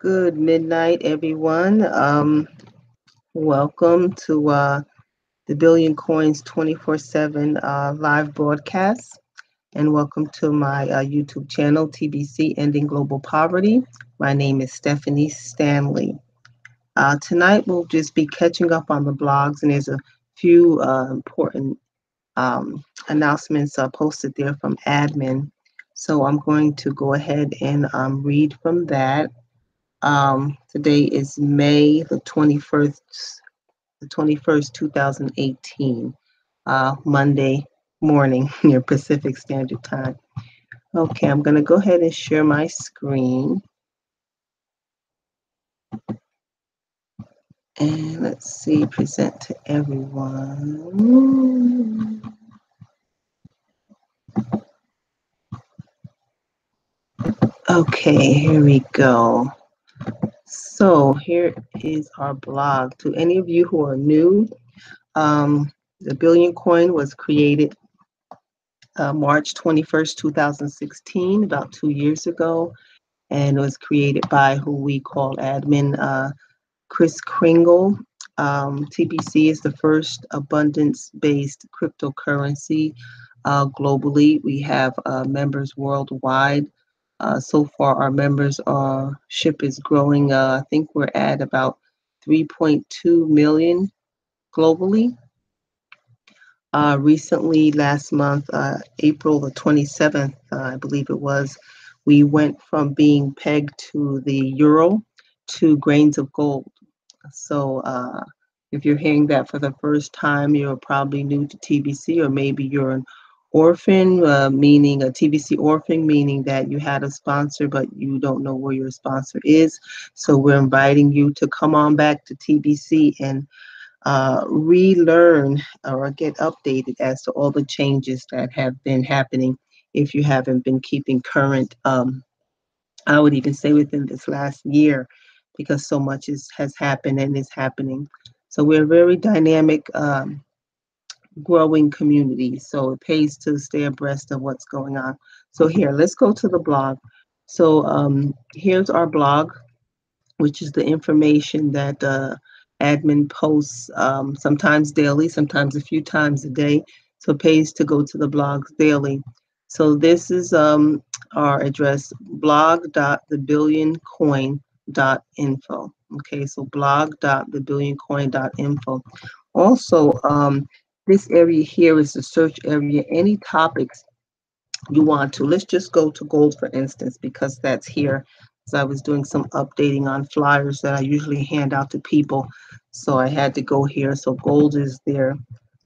Good midnight, everyone. Welcome to the Billion Coins 24/7 live broadcast, and welcome to my YouTube channel, TBC Ending Global Poverty. My name is Stephanie Stanley. Tonight we'll just be catching up on the blogs, and there's a few important announcements posted there from admin. So I'm going to go ahead and read from that. Today is May the 21st, 2018, Monday morning near Pacific Standard Time. Okay, I'm going to go ahead and share my screen. And let's see, present to everyone. Okay, here we go. So here is our blog. To any of you who are new, the Billion Coin was created March 21st, 2016, about 2 years ago, and it was created by who we call admin Chris Kringle. TBC is the first abundance-based cryptocurrency globally. We have members worldwide. So far, our membership is growing. I think we're at about 3.2 million globally. Recently, last month, April the 27th, I believe it was, we went from being pegged to the euro to grains of gold. So if you're hearing that for the first time, you're probably new to TBC, or maybe you're an orphan, meaning a TBC orphan, meaning that you had a sponsor, but you don't know where your sponsor is. So we're inviting you to come on back to TBC and relearn or get updated as to all the changes that have been happening if you haven't been keeping current. I would even say within this last year, because so much has happened and is happening. So we're a very dynamic, growing community. So it pays to stay abreast of what's going on. So here, let's go to the blog. So here's our blog, which is the information that admin posts sometimes daily, sometimes a few times a day. So it pays to go to the blogs daily. So this is our address, blog.thebillioncoin.info. Okay, so blog.thebillioncoin.info. Also, this area here is the search area. Any topics you want to. Let's just go to gold, for instance, because that's here. So I was doing some updating on flyers that I usually hand out to people. So I had to go here. So gold is there.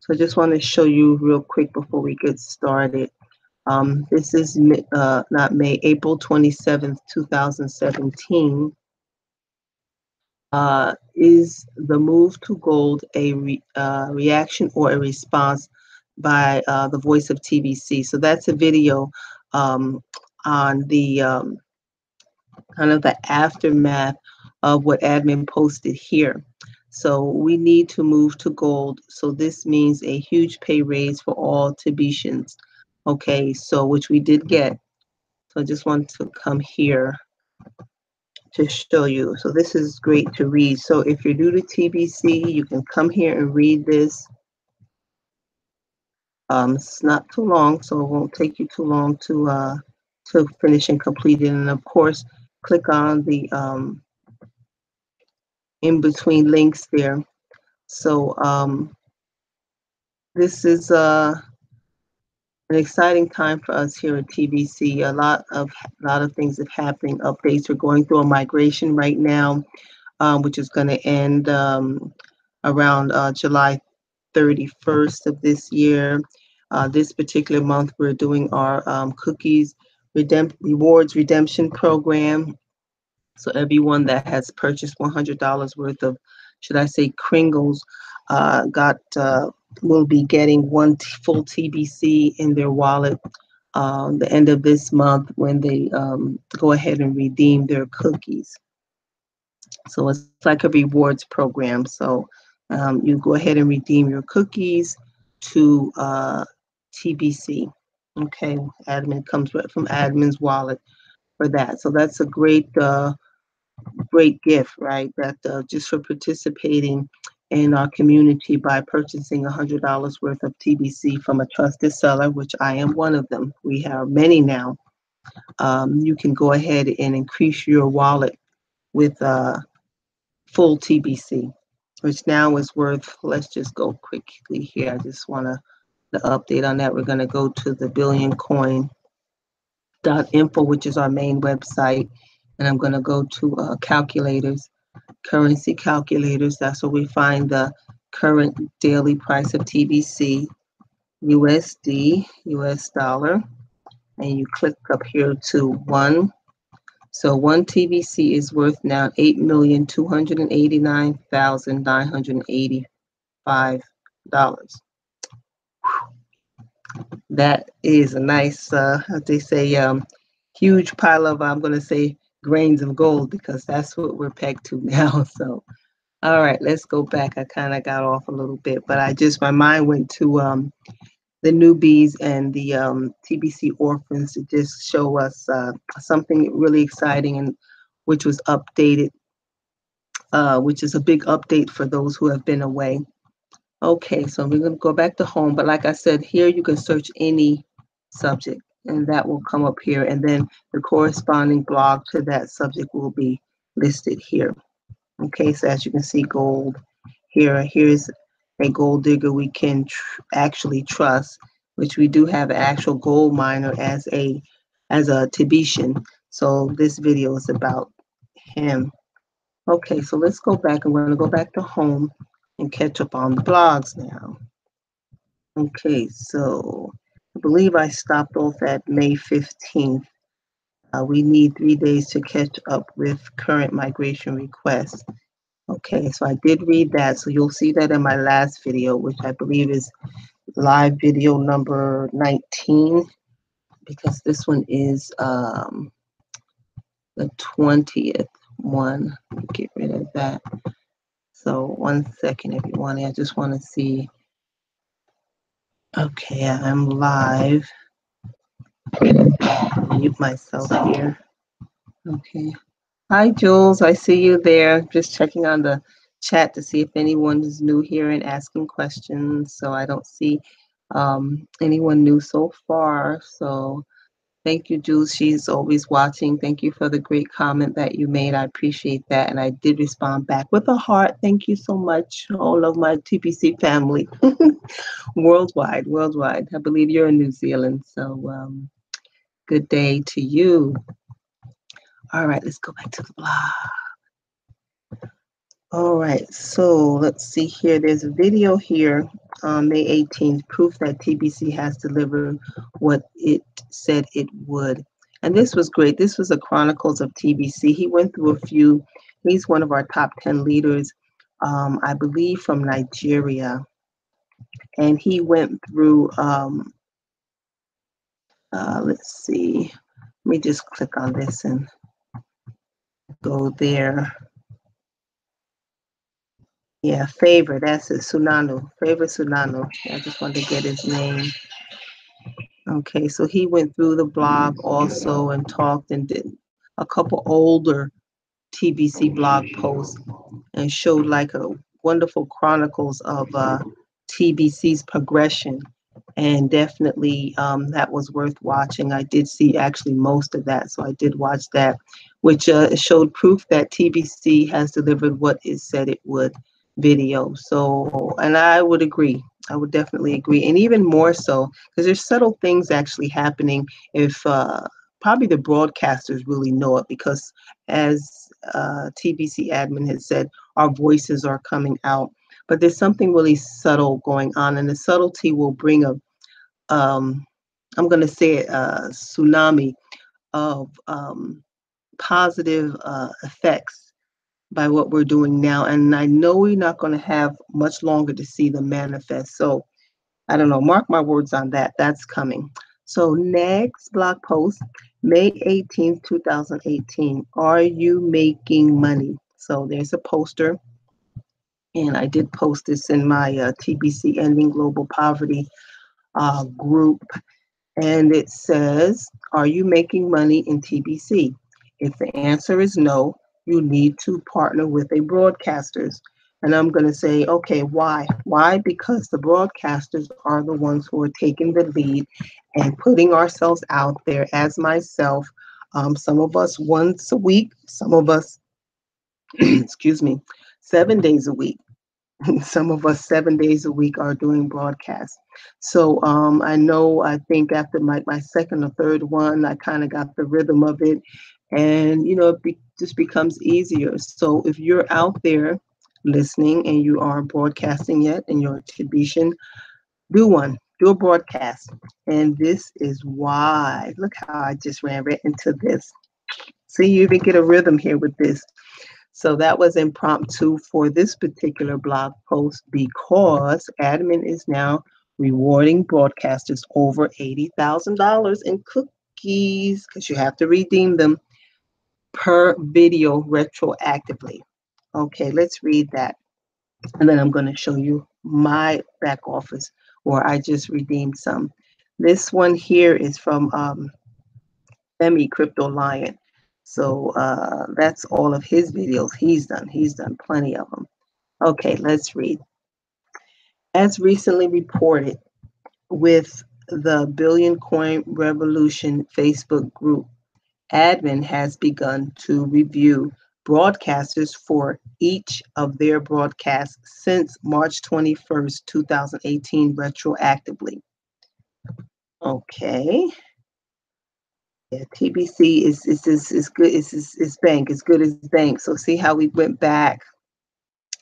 So I just want to show you real quick before we get started. This is not May, April 27th, 2017. Is the move to gold a reaction or a response by the voice of TBC? So that's a video on the kind of the aftermath of what admin posted here. So we need to move to gold. So this means a huge pay raise for all TBCians. Okay, so which we did get. So I just want to come here to show you. So this is great to read. So if you're new to TBC, you can come here and read this. It's not too long, so it won't take you too long to finish and complete it. And of course, click on the in between links there. So this is an exciting time for us here at TBC. A lot of things are happening. Updates. We're going through a migration right now, which is going to end around July 31st of this year. This particular month, we're doing our cookies rewards redemption program. So everyone that has purchased $100 worth of, should I say, Kringles, will be getting one full TBC in their wallet the end of this month when they go ahead and redeem their cookies. So it's like a rewards program. So you go ahead and redeem your cookies to TBC. Okay, admin comes right from admin's wallet for that. So that's a great great gift, right? That just for participating in our community by purchasing $100 worth of TBC from a trusted seller, which I am one of them. We have many now. You can go ahead and increase your wallet with full TBC, which now is worth, let's just go quickly here. I just want to the update on that. We're going to go to the billioncoin.info, which is our main website. And I'm going to go to calculators, currency calculators. That's where we find the current daily price of TBC, USD, US dollar. And you click up here to one. So one TBC is worth now $8,289,985. That is a nice, as they say, huge pile of, I'm going to say, grains of gold, because that's what we're pegged to now. So, all right, let's go back. I kind of got off a little bit, but my mind went to the newbies and the TBC orphans to just show us something really exciting, and which was updated, which is a big update for those who have been away. Okay, so we're going to go back to home, but like I said, here you can search any subject, and that will come up here, and then the corresponding blog to that subject will be listed here. Okay, so as you can see, gold here's a gold digger we can actually trust, which we do have an actual gold miner as a Tibetan. So this video is about him. Okay, so let's go back. I'm going to go back to home and catch up on the blogs now. Okay, so I believe I stopped off at May 15th. We need 3 days to catch up with current migration requests. Okay, so I did read that. So you'll see that in my last video, which I believe is live video number 19, because this one is the 20th one. Get rid of that. So 1 second, everyone. I just want to see. Okay, I'm live. Mute myself here. Okay. Hi, Jules. I see you there. Just checking on the chat to see if anyone is new here and asking questions. So I don't see anyone new so far. So thank you, Jules. She's always watching. Thank you for the great comment that you made. I appreciate that. And I did respond back with a heart. Thank you so much, all of my TBC family. Worldwide. I believe you're in New Zealand. So good day to you. All right, let's go back to the blog. All right, so let's see here. There's a video here on May 18th, proof that TBC has delivered what it said it would. And this was great. This was a Chronicles of TBC. He went through a few. He's one of our top 10 leaders, I believe from Nigeria. And he went through, let's see. Let me just click on this and go there. Yeah, Favor, that's it, Sunanu, Favor Sunanu. I just wanted to get his name. Okay, so he went through the blog also and talked and did a couple older TBC blog posts and showed like a wonderful chronicles of TBC's progression. And definitely that was worth watching. I did see actually most of that, so I did watch that, which showed proof that TBC has delivered what it said it would video. So, and I would agree. I would definitely agree. And even more so, because there's subtle things actually happening if probably the broadcasters really know it, because as TBC admin has said, our voices are coming out. But there's something really subtle going on, and the subtlety will bring a, I'm going to say it, a tsunami of positive effects by what we're doing now. And I know we're not going to have much longer to see them manifest. So I don't know, mark my words on that. That's coming. So next blog post, May 18th, 2018. Are you making money? So there's a poster. And I did post this in my TBC Ending Global Poverty group. And it says, are you making money in TBC? If the answer is no, you need to partner with a broadcasters. And I'm going to say, okay, why? Why? Because the broadcasters are the ones who are taking the lead and putting ourselves out there, as myself. Some of us once a week, some of us, excuse me, 7 days a week. Some of us 7 days a week are doing broadcasts. So I think after my second or third one, I kind of got the rhythm of it. And, just becomes easier. So if you're out there listening and you aren't broadcasting yet and you're a Tibetian, do a broadcast. And this is why. Look how I just ran right into this. See, you even get a rhythm here with this. So that was impromptu for this particular blog post because admin is now rewarding broadcasters over $80,000 in cookies because you have to redeem them per video retroactively. Okay, let's read that. And then I'm going to show you my back office where I just redeemed some. This one here is from Femi Crypto Lion. So that's all of his videos he's done. He's done plenty of them. Okay, let's read. As recently reported with the Billion Coin Revolution Facebook group, admin has begun to review broadcasters for each of their broadcasts since March 21st, 2018, retroactively. Okay. Yeah, TBC is good. It's bank. It's good as bank. So see how we went back.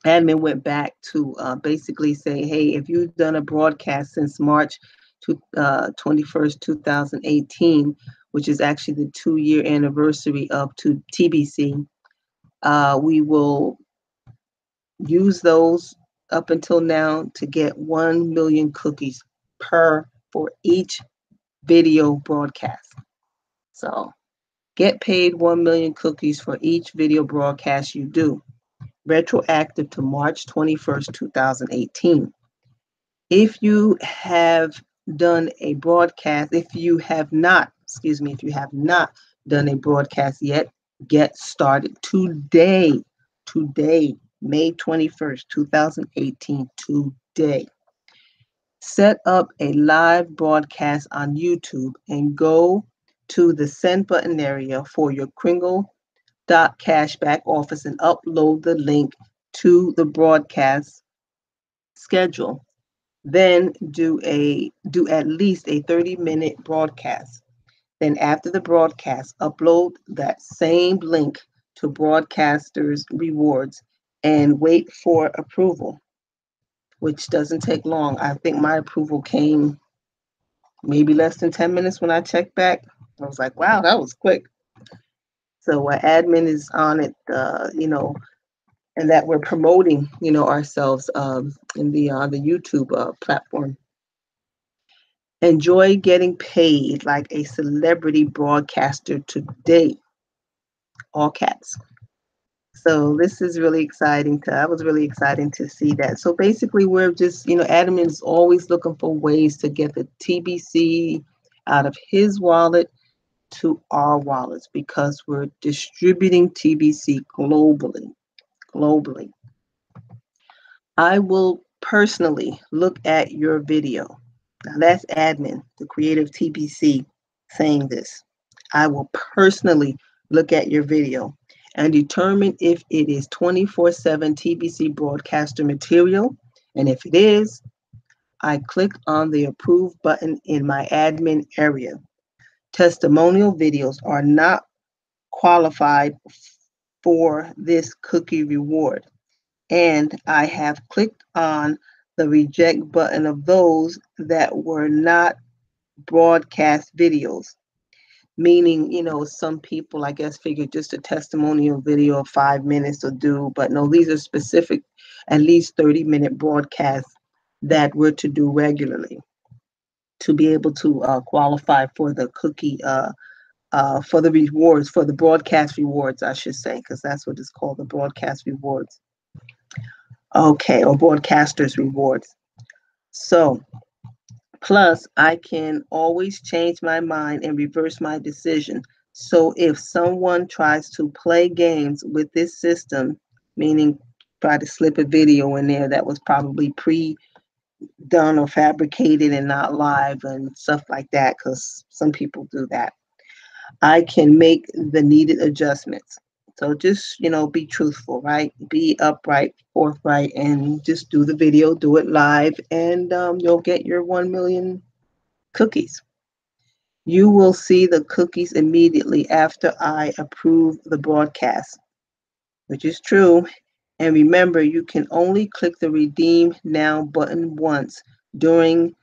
Admin went back to basically say, hey, if you've done a broadcast since March 21st, 2018, which is actually the 2-year anniversary of TBC, we will use those up until now to get 1 million cookies for each video broadcast. So get paid 1 million cookies for each video broadcast you do, retroactive to March 21st, 2018. If you have done a broadcast, if you have not done a broadcast yet, get started today, May 21st, 2018, today. Set up a live broadcast on YouTube and go to the send button area for your Kringle Cash back office and upload the link to the broadcast schedule. Then do at least a 30-minute broadcast. Then after the broadcast, upload that same link to Broadcasters Rewards and wait for approval, which doesn't take long. I think my approval came maybe less than 10 minutes when I checked back. I was like, wow, that was quick. So admin is on it, and that we're promoting, ourselves in the YouTube platform. Enjoy getting paid like a celebrity broadcaster today. All caps. So this is really exciting. I was really excited to see that. So basically, we're just, admin is always looking for ways to get the TBC out of his wallet to our wallets because we're distributing TBC globally. I will personally look at your video. Now that's admin, the creative TBC, saying this. I will personally look at your video and determine if it is 24/7 TBC broadcaster material. And if it is, I click on the approve button in my admin area. Testimonial videos are not qualified for this cookie reward. And I have clicked on the reject button of those that were not broadcast videos. Meaning, some people, I guess, figure just a testimonial video of 5 minutes will do. But no, these are specific, at least 30-minute broadcasts that we're to do regularly to be able to qualify for the cookie, for the rewards, for the broadcast rewards, I should say, because that's what it's called, the broadcast rewards. Okay, or broadcasters rewards. So, plus I can always change my mind and reverse my decision. So if someone tries to play games with this system, meaning try to slip a video in there that was probably pre-done or fabricated and not live and stuff like that, because some people do that, I can make the needed adjustments. So just, be truthful, right? Be upright, forthright, and just do the video, do it live, and you'll get your 1 million cookies. You will see the cookies immediately after I approve the broadcast, which is true. And remember, you can only click the Redeem Now button once during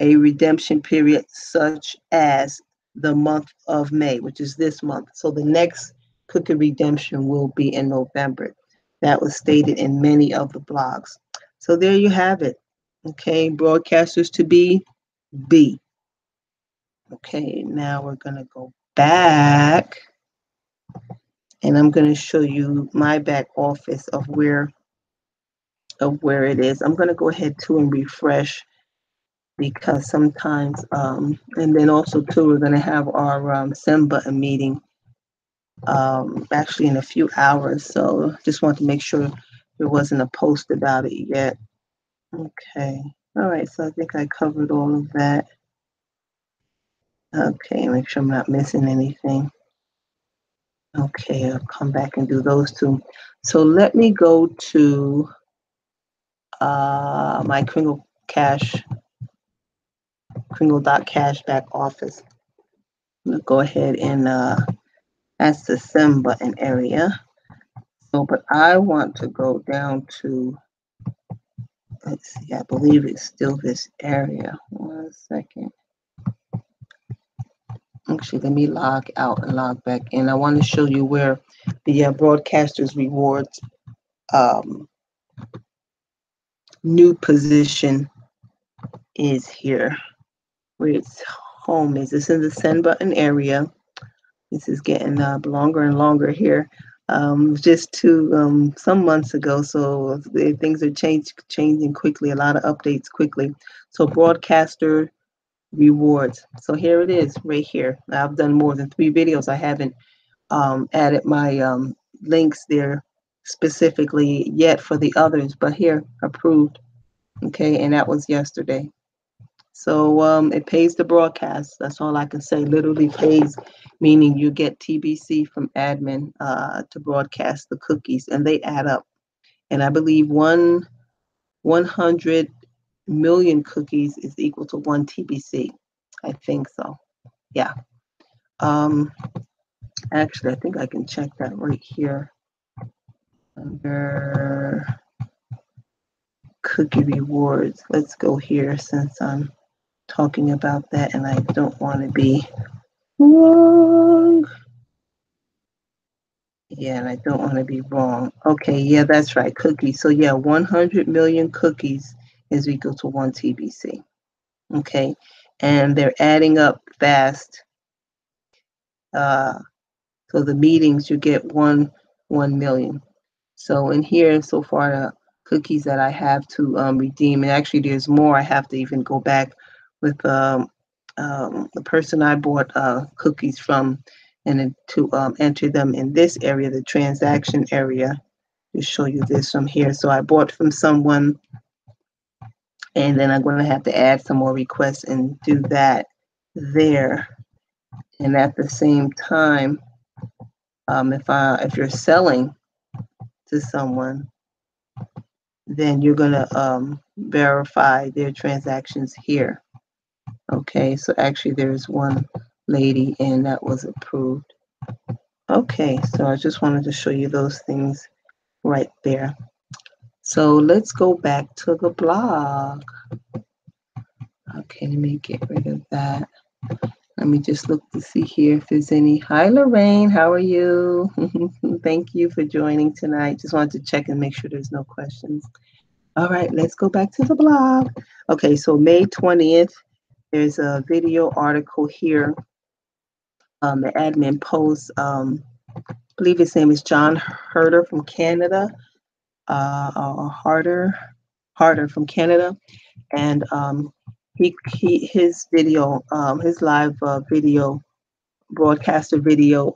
a redemption period, such as the month of May, which is this month. So the next cookie redemption will be in November. That was stated in many of the blogs. So there you have it. Okay, broadcasters to be. Okay, now we're going to go back and I'm going to show you my back office of where it is. I'm going to go ahead too and refresh, because sometimes and then also too, we're going to have our send button meeting actually in a few hours, so just want to make sure there wasn't a post about it yet. Okay, all right, so I think I covered all of that. Okay, make sure I'm not missing anything. Okay, I'll come back and do those two. So let me go to my Kringle.cash back office. I'm gonna go ahead and that's the send button area. So, but I want to go down to, let's see, I believe it's still this area. 1 second. Actually, let me log out and log back in. I want to show you where the broadcasters rewards new position is here, where its home is. This is the send button area. This is getting longer and longer here. Just some months ago, so things are changing quickly. A lot of updates quickly. So broadcaster rewards. So here it is, right here. I've done more than 3 videos. I haven't added my links there specifically yet for the others, but here, approved. Okay, and that was yesterday. So it pays the broadcast. That's all I can say. Literally pays, meaning you get TBC from admin to broadcast the cookies, and they add up. And I believe 100 million cookies is equal to 1 TBC. I think so. Yeah. Actually, I think I can check that right here under cookie rewards. Let's go here since I'm talking about that and I don't want to be wrong. Yeah, and I don't want to be wrong. Okay, yeah, that's right, cookies. So yeah, 100 million cookies is equal to 1 TBC. Okay, and they're adding up fast. So the meetings, you get 1 million. So in here, so far, the cookies that I have to redeem, and actually there's more. I have to even go back with the person I bought cookies from, and then to enter them in this area, the transaction area, to show you this from here. So I bought from someone, and then I'm going to have to add some more requests and do that there. And at the same time, if you're selling to someone, then you're going to verify their transactions here. Okay, so actually there's one lady and that was approved. Okay, so I just wanted to show you those things right there. So let's go back to the blog. Okay, let me get rid of that. Let me just look to see here if there's any. Hi, Lorraine, how are you? Thank you for joining tonight. Just wanted to check and make sure there's no questions. All right, let's go back to the blog. Okay, so May 20th, there's a video article here. The admin post, I believe his name is John Herder from Canada, Harder from Canada, and his video, his live video broadcaster video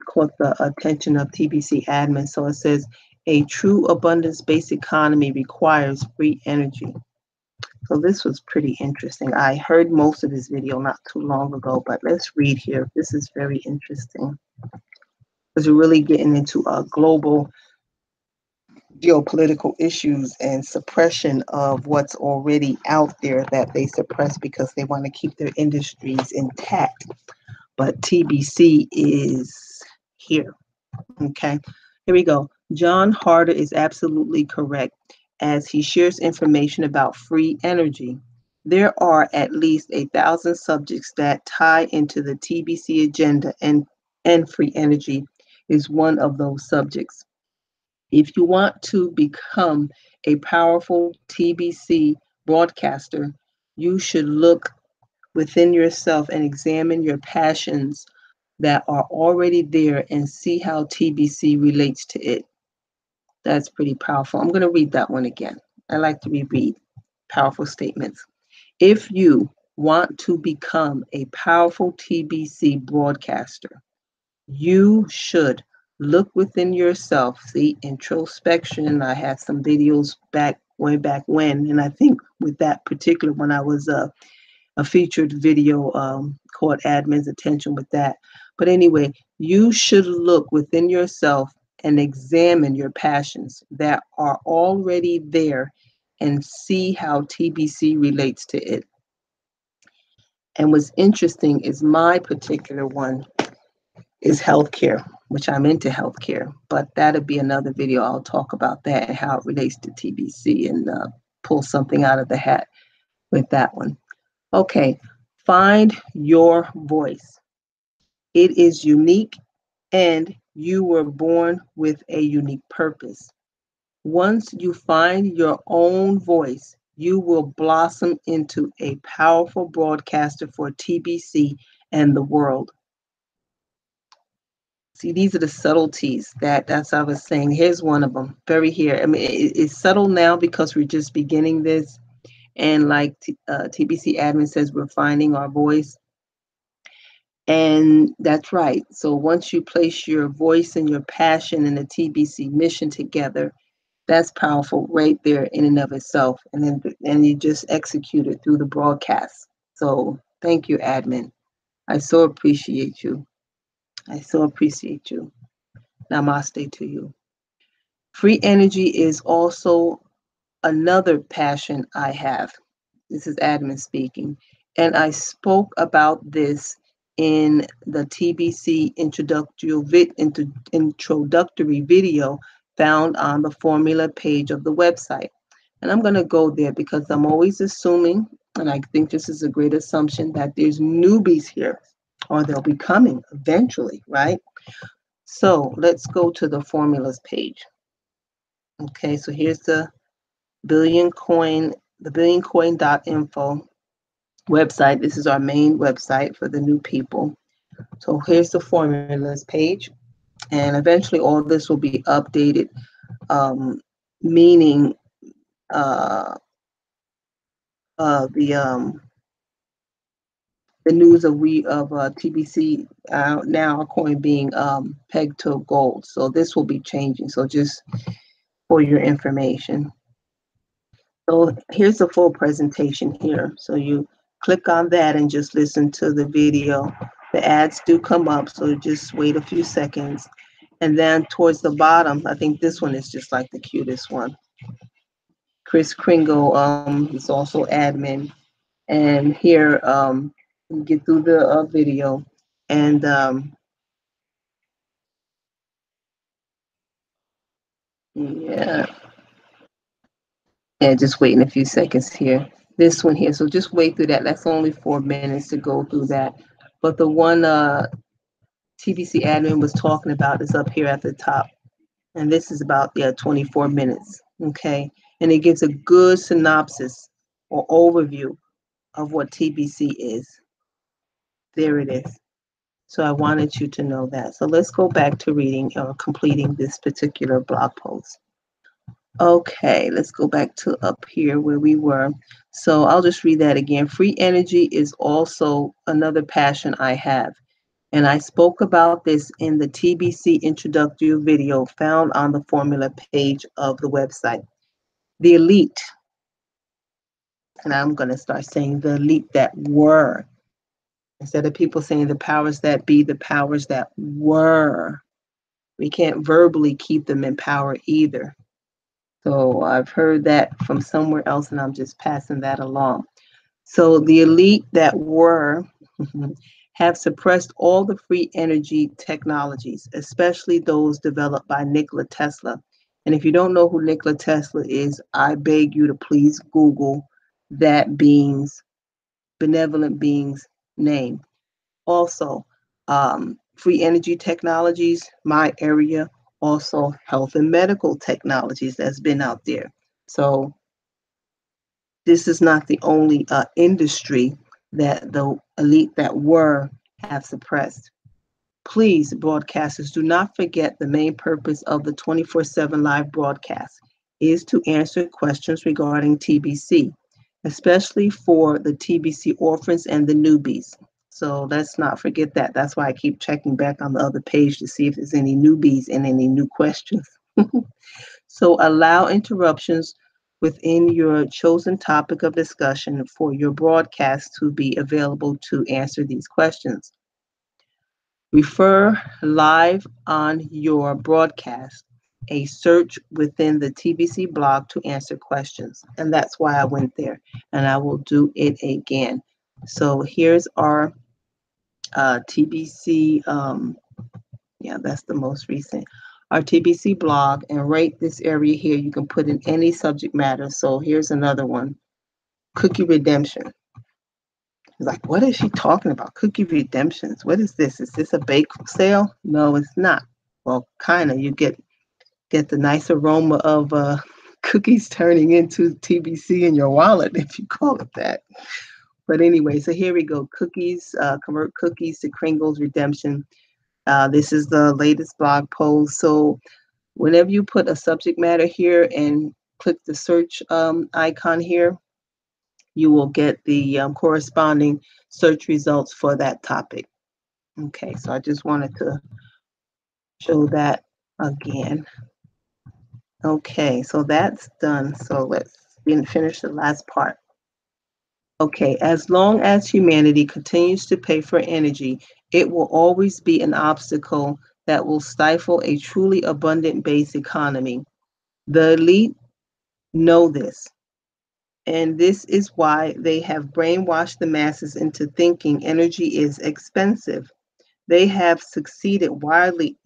caught the attention of TBC admin. So it says, a true abundance-based economy requires free energy. So this was pretty interesting. I heard most of this video not too long ago, but let's read here. This is very interesting because we're really getting into global geopolitical issues and suppression of what's already out there that they suppress because they want to keep their industries intact. But TBC is here. Okay, here we go. John Harder is absolutely correct as he shares information about free energy. There are at least 1,000 subjects that tie into the TBC agenda, and free energy is one of those subjects. If you want to become a powerful TBC broadcaster, you should look within yourself and examine your passions that are already there and see how TBC relates to it. That's pretty powerful. I'm going to read that one again. I like to reread powerful statements. If you want to become a powerful TBC broadcaster, you should look within yourself. See, introspection. I had some videos way back when, and I think with that particular one, I was a featured video caught admin's attention with that. But anyway, you should look within yourself and examine your passions that are already there and see how TBC relates to it. And what's interesting is my particular one is healthcare, which I'm into healthcare, but that'll be another video. I'll talk about that and how it relates to TBC and pull something out of the hat with that one. Okay, find your voice. It is unique and you were born with a unique purpose. Once you find your own voice, you will blossom into a powerful broadcaster for TBC and the world. See, these are the subtleties that's I was saying. Here's one of them, very here. I mean, it's subtle now because we're just beginning this. And like TBC admin says, we're finding our voice. And that's right. So once you place your voice and your passion and the TBC mission together, that's powerful right there in and of itself. And you just execute it through the broadcast. So thank you, admin. I so appreciate you. I so appreciate you. Namaste to you. Free energy is also another passion I have. This is admin speaking. And I spoke about this in the TBC introductory video found on the formula page of the website. And I'm going to go there because I'm always assuming, and I think this is a great assumption, that there's newbies here, or they'll be coming eventually, right? So let's go to the formulas page. Okay, so here's the billioncoin.info website. This is our main website for the new people. So here's the formulas page, and eventually all this will be updated, meaning the news of TBC now coin being pegged to gold. So this will be changing. So just for your information. So here's the full presentation here. So you click on that and just listen to the video. The ads do come up, so just wait a few seconds. And then towards the bottom, I think this one is just like the cutest one. Chris Kringle is also admin. And here, you get through the video. And yeah, just waiting a few seconds here. This one here, so just wait through that. That's only 4 minutes to go through that. But the one TBC admin was talking about is up here at the top. And this is about 24 minutes, okay? And it gives a good synopsis or overview of what TBC is. There it is. So I wanted you to know that. So let's go back to reading or completing this particular blog post. Okay, let's go back to up here where we were. So I'll just read that again. Free energy is also another passion I have. And I spoke about this in the TBC introductory video found on the formula page of the website. The elite, and I'm going to start saying the elite that were, instead of people saying the powers that be, the powers that were. We can't verbally keep them in power either. So I've heard that from somewhere else, and I'm just passing that along. So the elite that were have suppressed all the free energy technologies, especially those developed by Nikola Tesla. And if you don't know who Nikola Tesla is, I beg you to please Google that benevolent being's name. Also, free energy technologies, my area, also health and medical technologies that's been out there. So this is not the only industry that the elite that were have suppressed. Please, broadcasters, do not forget the main purpose of the 24/7 live broadcast is to answer questions regarding TBC, especially for the TBC orphans and the newbies. So let's not forget that. That's why I keep checking back on the other page to see if there's any newbies and any new questions. So allow interruptions within your chosen topic of discussion for your broadcast to be available to answer these questions. Refer live on your broadcast, a search within the TBC blog to answer questions. And that's why I went there, and I will do it again. So here's our TBC, yeah, that's the most recent. Our TBC blog, and right this area here, you can put in any subject matter. So here's another one, cookie redemption. Like, what is she talking about? Cookie redemptions. What is this? Is this a bake sale? No, it's not. Well, kind of. You get the nice aroma of cookies turning into TBC in your wallet, if you call it that. But anyway, so here we go. Cookies, convert cookies to Kringle's redemption. This is the latest blog post. So whenever you put a subject matter here and click the search icon here, you will get the corresponding search results for that topic. Okay, so I just wanted to show that again. Okay, so that's done. So let's finish the last part. Okay, as long as humanity continues to pay for energy, it will always be an obstacle that will stifle a truly abundant-based economy. The elite know this. And this is why they have brainwashed the masses into thinking energy is expensive. They have succeeded wildly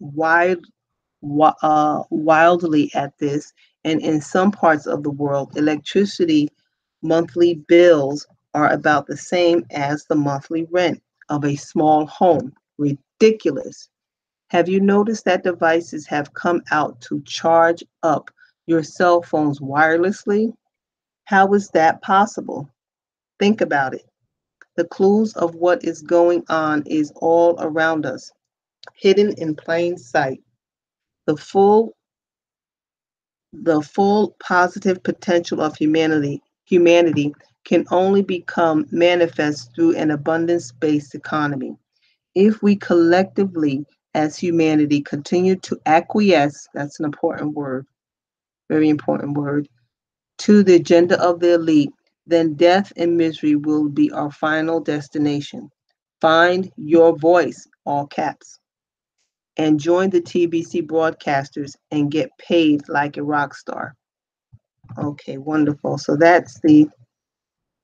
at this, and in some parts of the world, electricity monthly bills are about the same as the monthly rent of a small home. Ridiculous. Have you noticed that devices have come out to charge up your cell phones wirelessly? How is that possible? Think about it. The clues of what is going on is all around us, hidden in plain sight. The full positive potential of humanity can only become manifest through an abundance-based economy. If we collectively as humanity continue to acquiesce, that's an important word, very important word, to the agenda of the elite, then death and misery will be our final destination. Find your voice, all caps, and join the TBC broadcasters and get paid like a rock star. Okay, wonderful. So that's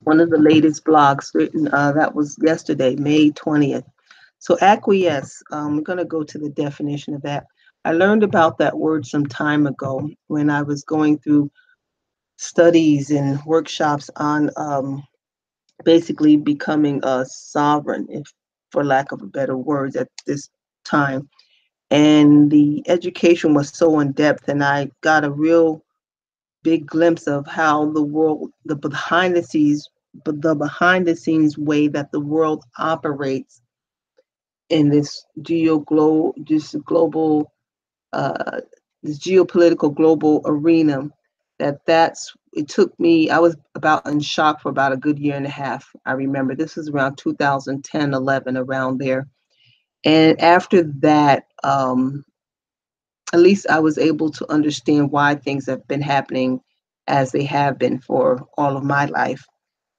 one of the latest blogs written. That was yesterday, May 20th. So acquiesce, we're going to go to the definition of that. I learned about that word some time ago when I was going through studies and workshops on basically becoming a sovereign, if for lack of a better word, at this time. And the education was so in depth, and I got a real big glimpse of how the world, the behind the scenes way that the world operates in this global this geopolitical global arena. It took me, I was about in shock for about a good year and a half. I remember this was around 2010, 11, around there. And after that, at least I was able to understand why things have been happening as they have been for all of my life.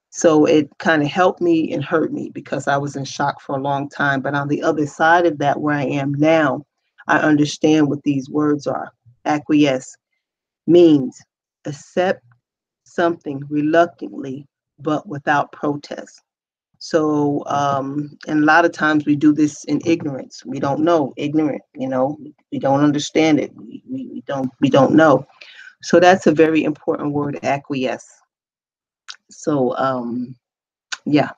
So it kind of helped me and hurt me because I was in shock for a long time. But on the other side of that, where I am now, I understand what these words are. Acquiesce means accept something reluctantly, but without protest. So, and a lot of times we do this in ignorance. We don't know, ignorant. We don't understand it. We don't know. So that's a very important word, acquiesce. So, yeah.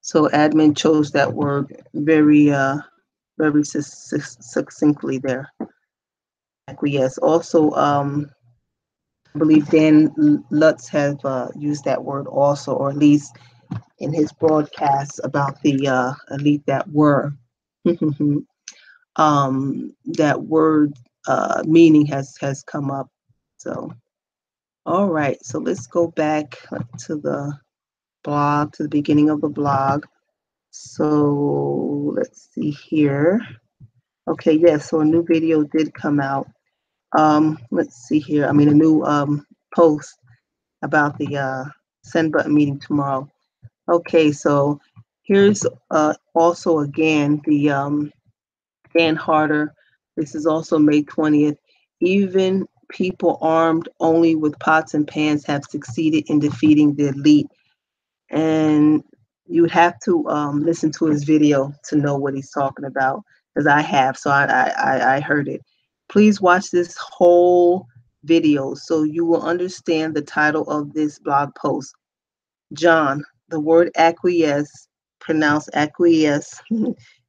So admin chose that word very succinctly there. Acquiesce. Also, I believe Dan Lutz have used that word also, or at least in his broadcast about the elite that were. That word meaning has come up. So, all right. So let's go back to the blog, to the beginning of the blog. So let's see here. Okay, yes. So a new video did come out. Let's see here. I mean, a new post about the send button meeting tomorrow. Okay, so here's also again the Dan Harder. This is also May 20th. Even people armed only with pots and pans have succeeded in defeating the elite. And you would have to listen to his video to know what he's talking about, because I have, so I heard it. Please watch this whole video so you will understand the title of this blog post. John, the word acquiesce, pronounced acquiesce,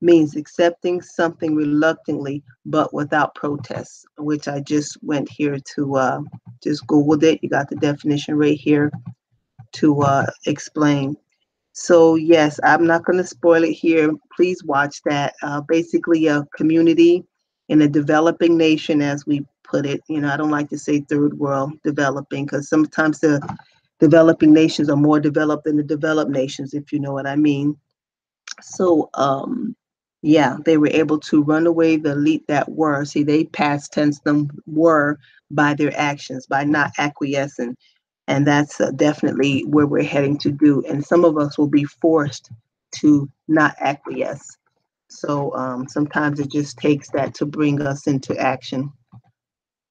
means accepting something reluctantly but without protest, which I just went here to just Googled it. You got the definition right here to explain. So yes, I'm not going to spoil it here. Please watch that. Basically, a community in a developing nation, as we put it. I don't like to say third world developing, because sometimes the developing nations are more developed than the developed nations, if you know what I mean. So, yeah, they were able to run away the elite that were. See, they past tense them were by their actions, by not acquiescing. And that's definitely where we're heading to do. And some of us will be forced to not acquiesce. So sometimes it just takes that to bring us into action.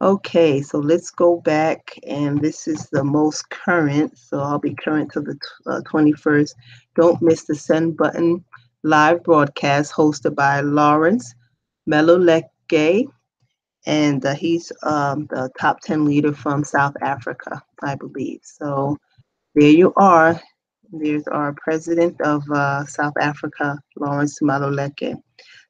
Okay, so let's go back, and this is the most current, so I'll be current to the 21st. Don't miss the send button live broadcast hosted by Lawrence Maluleke, and he's the top 10 leader from South Africa, I believe. So there you are. There's our president of South Africa, Lawrence Maluleke.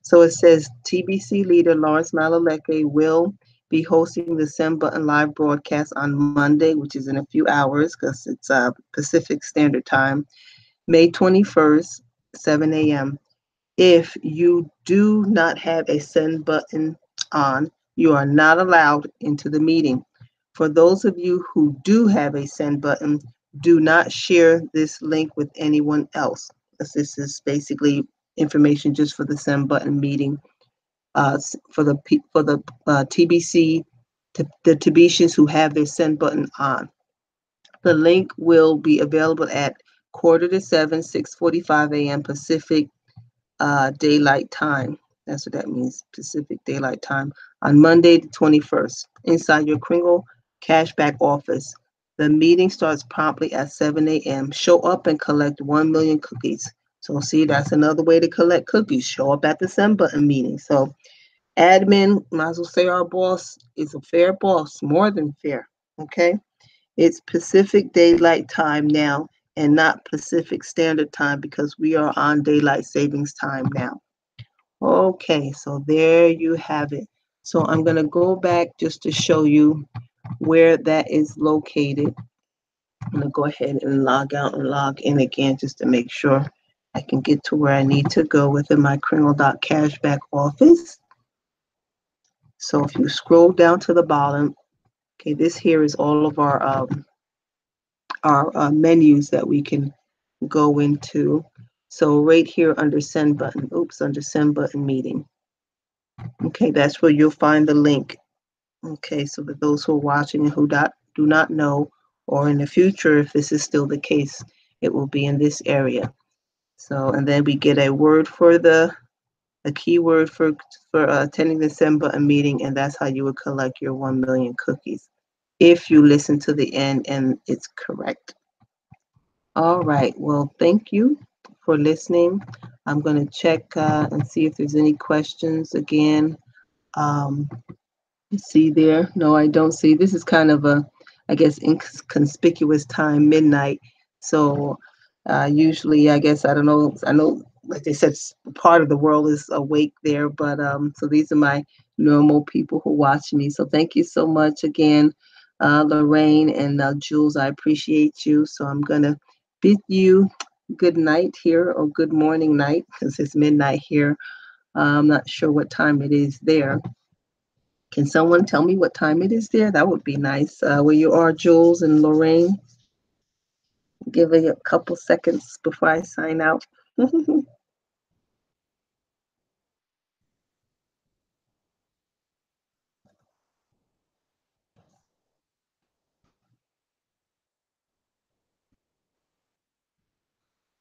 So it says TBC leader Lawrence Maluleke will be hosting the Send Button live broadcast on Monday, which is in a few hours because it's Pacific Standard Time, May 21st, 7 a.m. If you do not have a send button on, you are not allowed into the meeting. For those of you who do have a send button, do not share this link with anyone else, because this is basically information just for the send button meeting. For the TBC, the TBCs who have their send button on. The link will be available at 6:45 to 6:45 a.m. Pacific Daylight Time. That's what that means, Pacific Daylight Time, on Monday the 21st, inside your Kringle cashback office. The meeting starts promptly at 7 a.m. Show up and collect 1 million cookies. So see, that's another way to collect cookies. Show up at the send button meeting. So admin, might as well say our boss is a fair boss, more than fair, okay? It's Pacific Daylight Time now and not Pacific Standard Time, because we are on daylight savings time now. Okay, so there you have it. So I'm going to go back just to show you where that is located. I'm going to go ahead and log out and log in again just to make sure I can get to where I need to go within my Kringle.cashback office. So if you scroll down to the bottom, okay, this here is all of our menus that we can go into. So right here under send button, under send button meeting. Okay, that's where you'll find the link. Okay, so for those who are watching and who do not know, or in the future, if this is still the case, it will be in this area. So, and then we get a keyword for attending the send button meeting, and that's how you would collect your 1 million cookies if you listen to the end and it's correct. All right. Well, thank you for listening. I'm going to check and see if there's any questions again. Um, See there? No, I don't see. This is kind of a, I guess, inconspicuous time, midnight. So usually, I guess, I don't know. I know, like they said, part of the world is awake there. But so these are my normal people who watch me. So thank you so much again, Lorraine and Jules. I appreciate you. So I'm going to bid you good night here, or good morning night, because it's midnight here. I'm not sure what time it is there. Can someone tell me what time it is there? That would be nice. Where you are, Jules and Lorraine. Give it a couple seconds before I sign out.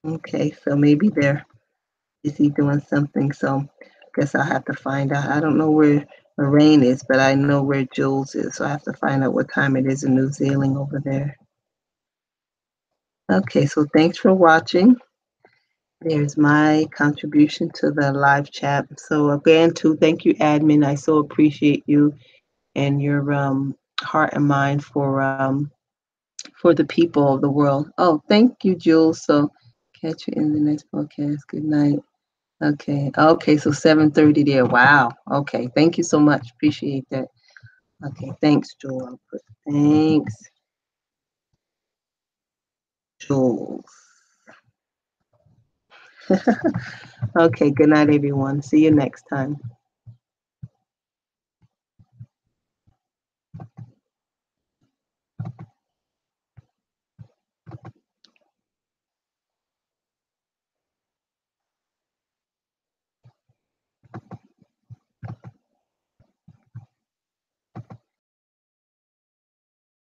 Okay, so maybe they're busy doing something. So I guess I'll have to find out. I don't know where Lorraine is, but I know where Jules is. So I have to find out what time it is in New Zealand over there. Okay, so thanks for watching. There's my contribution to the live chat. So again, too, thank you, admin. I so appreciate you and your heart and mind for the people of the world. Oh, thank you, Jules. So catch you in the next podcast. Good night. Okay, so 7:30 there. Wow. Okay, thank you so much. Appreciate that. Okay, thanks, Jules. Thanks, Jules. Okay, good night, everyone. See you next time.